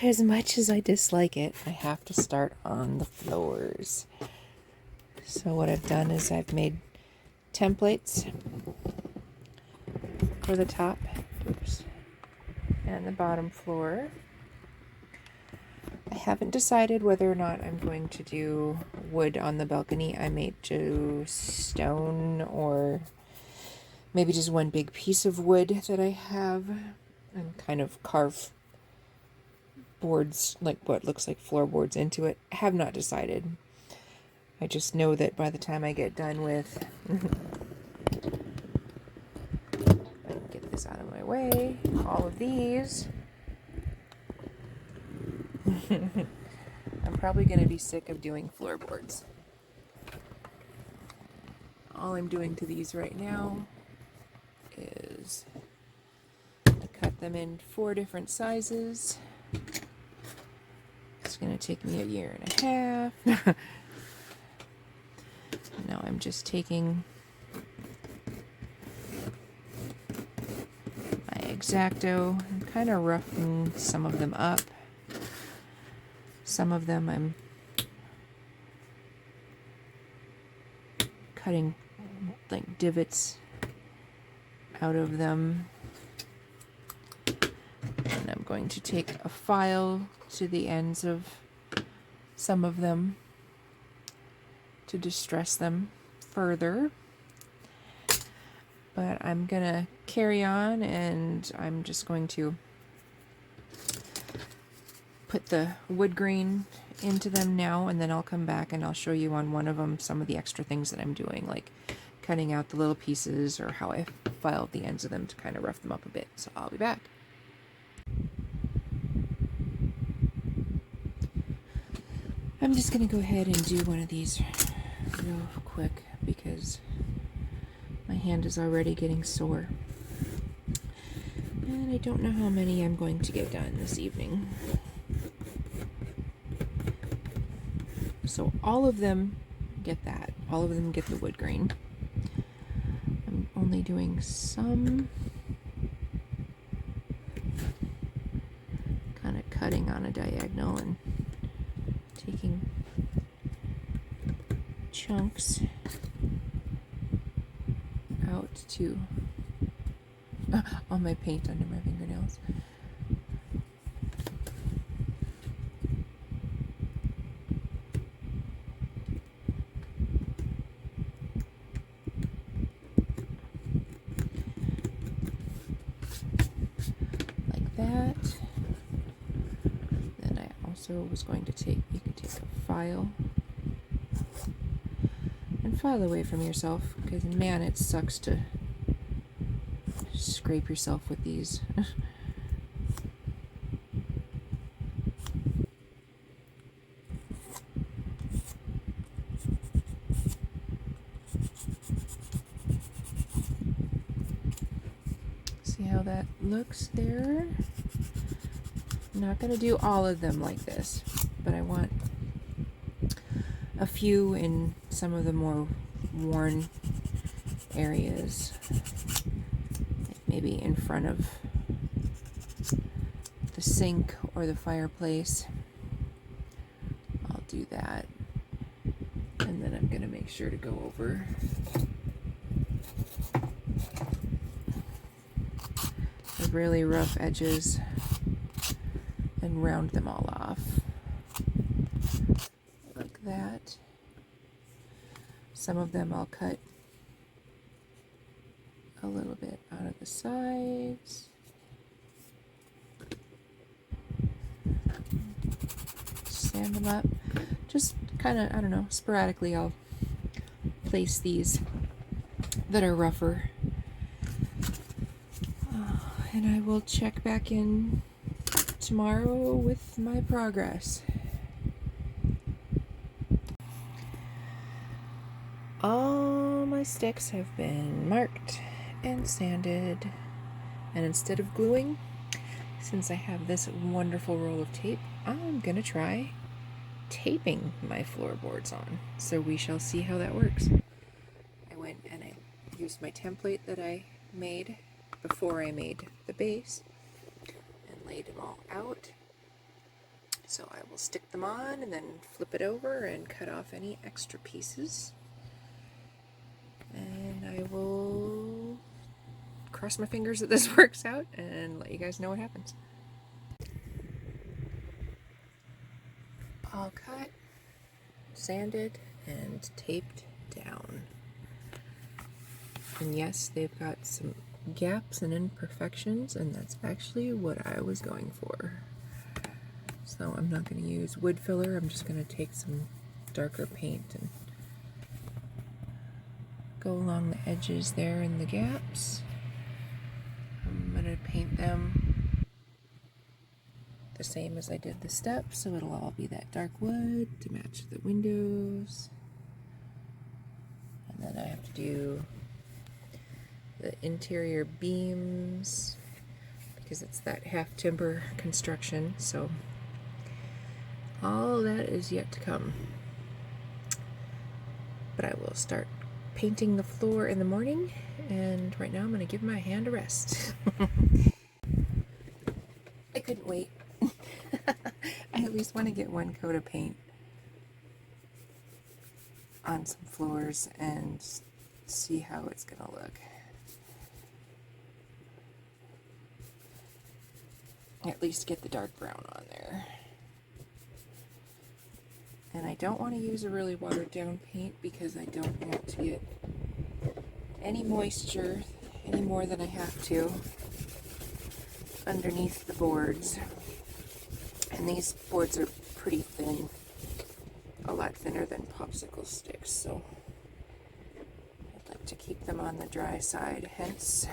as much as I dislike it, I have to start on the floors. So what I've done is I've made templates for the top and the bottom floor. I haven't decided whether or not I'm going to do wood on the balcony. I may do stone or maybe just one big piece of wood that I have and kind of carve boards, like what looks like floorboards, into it. I have not decided. I just know that by the time I get done with I can get this out of my way, all of these I'm probably going to be sick of doing floorboards. All I'm doing to these right now is I cut them in 4 different sizes. It's going to take me a year and a half. Now I'm just taking my X-Acto and kind of roughing some of them up. Some of them I'm cutting like divots out of them. And I'm going to take a file to the ends of some of them to distress them further. But I'm gonna carry on, and I'm just going to put the wood grain into them now, and then I'll come back and I'll show you on one of them some of the extra things that I'm doing, like cutting out the little pieces or how I filed the ends of them to kind of rough them up a bit. So I'll be back. I'm just gonna go ahead and do one of these real quick because my hand is already getting sore. And I don't know how many I'm going to get done this evening. So all of them get that. All of them get the wood grain. I'm only doing some kind of cutting on a diagonal and taking chunks out to all my paint under my fingernails. Like that. Then I also was going to take, you can take a file and file away from yourself, because man, it sucks to scrape yourself with these. See how that looks there? I'm not going to do all of them like this, but I want a few in some of the more worn areas, maybe in front of the sink or the fireplace. I'll do that, and then I'm going to make sure to go over the really rough edges and round them all off like that. Some of them I'll cut a little bit out of the sides. Sand them up. Just kind of, I don't know, sporadically I'll place these that are rougher. And I will check back in tomorrow with my progress. All my sticks have been marked and sanded, and instead of gluing, since I have this wonderful roll of tape, I'm gonna try taping my floorboards on. So we shall see how that works. I went and I used my template that I made before I made the base and laid them all out. So I will stick them on and then flip it over and cut off any extra pieces. And I will cross my fingers that this works out and let you guys know what happens. All cut, sanded, and taped down. And yes, they've got some gaps and imperfections, and that's actually what I was going for. So I'm not going to use wood filler, I'm just going to take some darker paint and go along the edges there in the gaps. I'm going to paint them the same as I did the steps, so it'll all be that dark wood to match the windows. And then I have to do the interior beams because it's that half timber construction, so all that is yet to come. But I will start painting the floor in the morning, and right now I'm going to give my hand a rest. I couldn't wait. I at least want to get one coat of paint on some floors and see how it's going to look. At least get the dark brown on there. And I don't want to use a really watered down paint because I don't want to get any moisture any more than I have to underneath the boards. And these boards are pretty thin, a lot thinner than popsicle sticks, so I'd like to keep them on the dry side. Hence,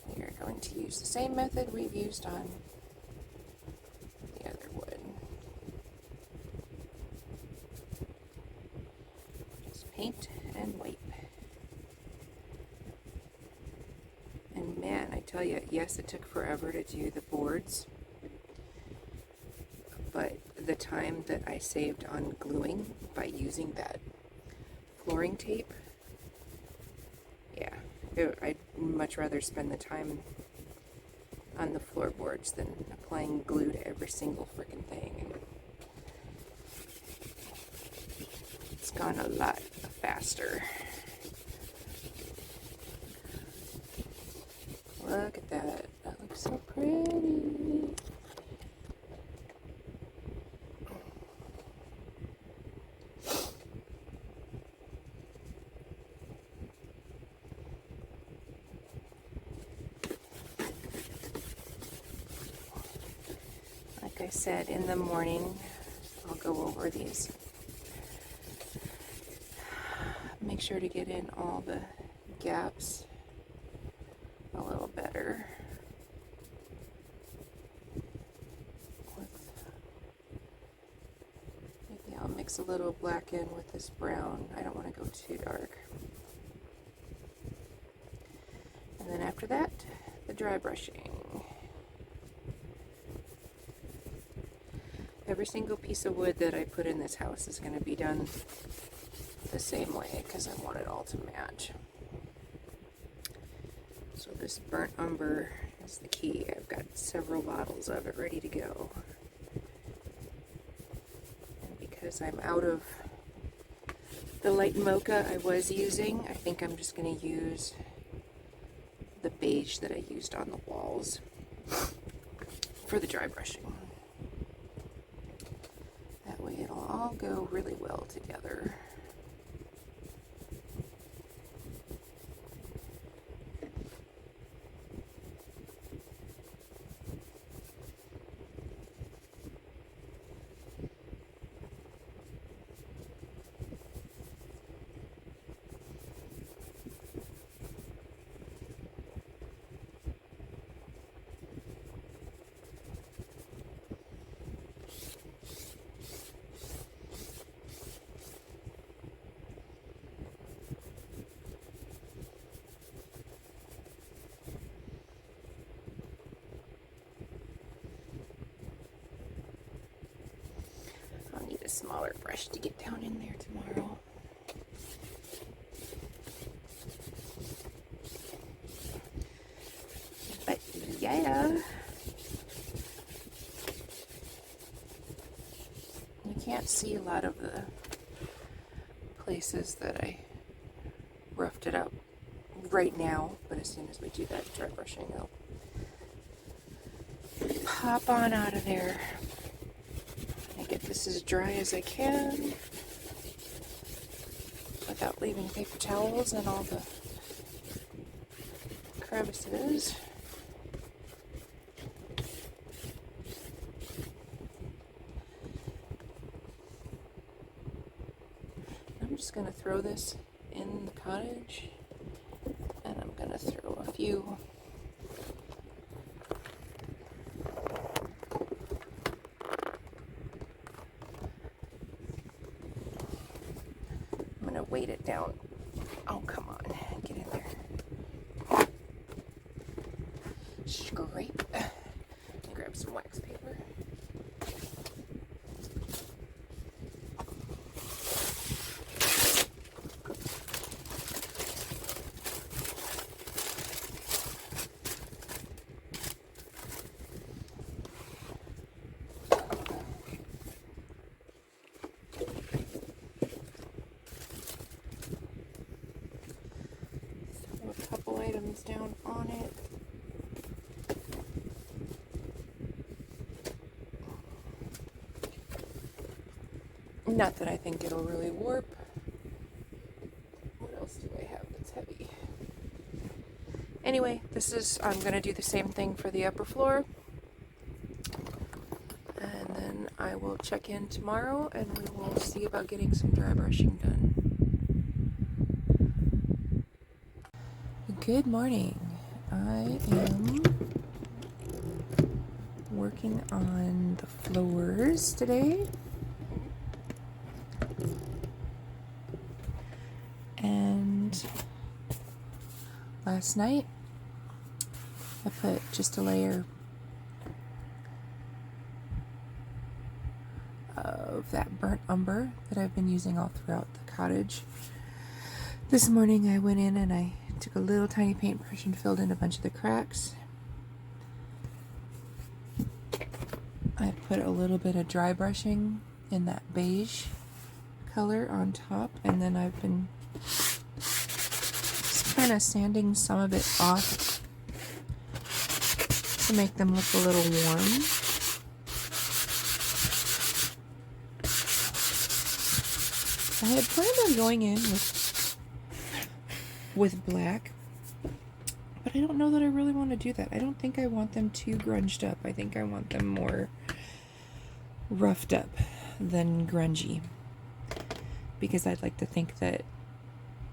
we are going to use the same method we've used on the other wood. Just paint and wipe. And man, I tell you, yes, it took forever to do the boards, but the time that I saved on gluing by using that flooring tape, yeah, I'd much rather spend the time on the floorboards than applying glue to every single freaking thing. It's gone a lot faster. Look at that. That looks so pretty. Like I said, in the morning, I'll go over these. Make sure to get in all the gaps a little better. Maybe I'll mix a little black in with this brown. I don't want to go too dark. And then after that, the dry brushing. Every single piece of wood that I put in this house is going to be done the same way because I want it all to match. So this burnt umber is the key. I've got several bottles of it ready to go. And because I'm out of the light mocha I was using, I think I'm just going to use the beige that I used on the walls for the dry brushing. That way it'll all go really well together. A smaller brush to get down in there tomorrow. But yeah, see a lot of the places that I roughed it up right now, but as soon as we do that dry brushing, I'll pop on out of there and get this as dry as I can without leaving paper towels and all the crevices. I'm just going to throw this in the cottage, and I'm going to throw a few I'm going to weight it down. Oh, come on, get in there. Scrape. And grab some wax paper. Items down on it. Not that I think it'll really warp. What else do I have that's heavy? Anyway, I'm going to do the same thing for the upper floor. And then I will check in tomorrow and we will see about getting some dry brushing done. Good morning. I am working on the floors today. And last night I put just a layer of that burnt umber that I've been using all throughout the cottage. This morning I went in and I took a little tiny paintbrush and filled in a bunch of the cracks. I put a little bit of dry brushing in that beige color on top, and then I've been just kind of sanding some of it off to make them look a little warm. I had planned on going in with black, but I don't know that I really want to do that. I don't think I want them too grunged up. I think I want them more roughed up than grungy, because I'd like to think that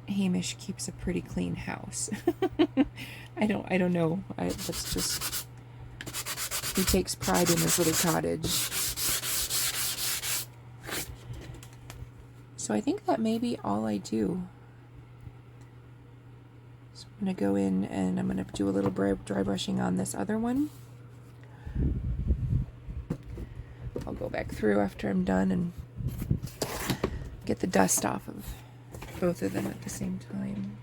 Hamish keeps a pretty clean house. I don't know. That's just, he takes pride in his little cottage. So I think that may be all I do. I'm going to go in and I'm going to do a little dry brushing on this other one. I'll go back through after I'm done and get the dust off of both of them at the same time.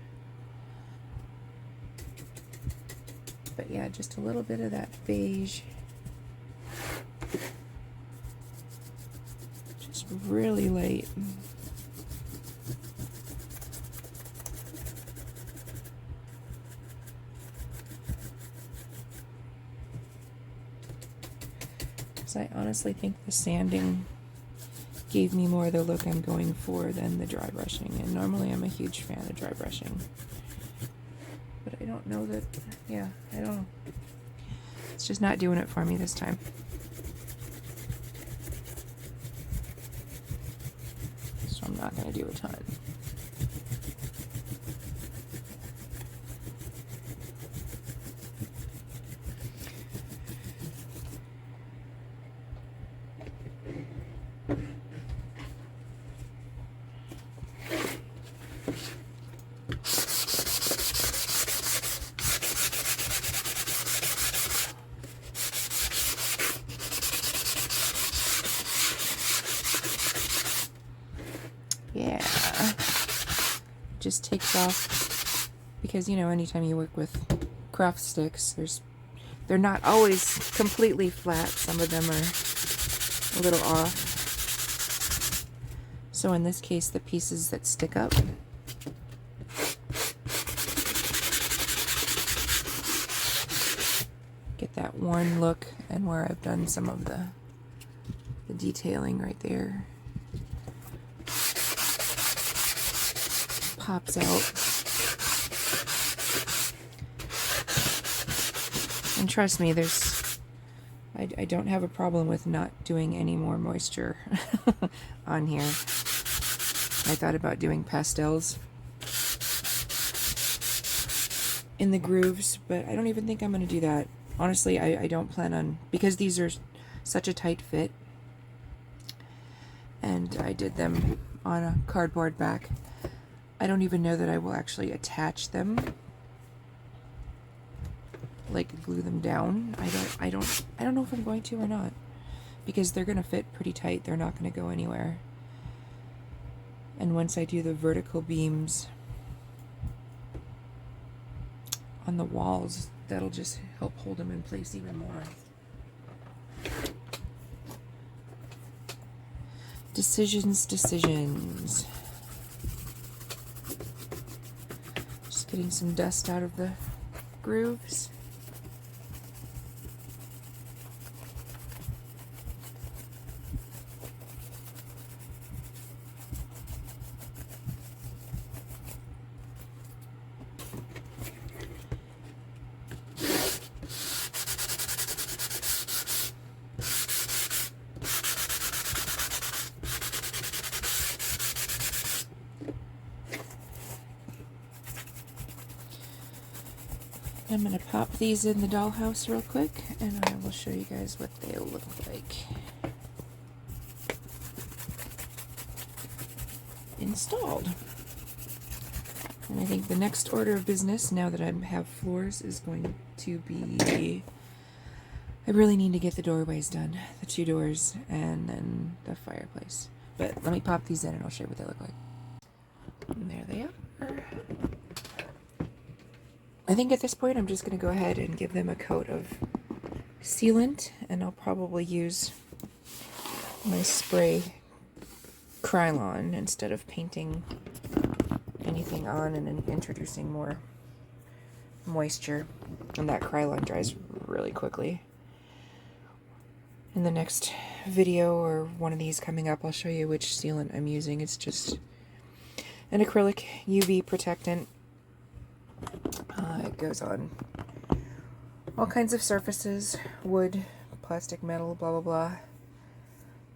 But yeah, just a little bit of that beige. Just really light. I honestly think the sanding gave me more the look I'm going for than the dry brushing, and normally I'm a huge fan of dry brushing, but I don't know that, I don't know, it's just not doing it for me this time. So I'm not going to do a ton. Yeah, just takes off, because anytime you work with craft sticks, they're not always completely flat. Some of them are a little off. So in this case, the pieces that stick up, get that worn look, and where I've done some of the detailing right there, pops out. And trust me, I don't have a problem with not doing any more moisture on here. I thought about doing pastels in the grooves, but I don't even think I'm going to do that. Honestly, I don't plan on, because these are such a tight fit, and I did them on a cardboard back. I don't even know that I will actually attach them, like glue them down. I don't know if I'm going to or not, because they're going to fit pretty tight. They're not going to go anywhere. And once I do the vertical beams on the walls, that'll just help hold them in place even more. Decisions. Just getting some dust out of the grooves. I'm going to pop these in the dollhouse real quick, and I will show you guys what they'll look like installed. And I think the next order of business, now that I have floors, is going to be, I really need to get the doorways done, the 2 doors, and then the fireplace. But let me pop these in and I'll show you what they look like. And there they are. I think at this point I'm just going to go ahead and give them a coat of sealant, and I'll probably use my spray Krylon instead of painting anything on and introducing more moisture. And that Krylon dries really quickly. In the next video, or one of these coming up, I'll show you which sealant I'm using. It's just an acrylic UV protectant. It goes on all kinds of surfaces, wood, plastic, metal, blah blah blah.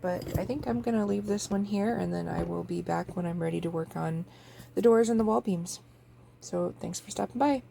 But I think I'm going to leave this one here, and then I will be back when I'm ready to work on the doors and the wall beams. So thanks for stopping by.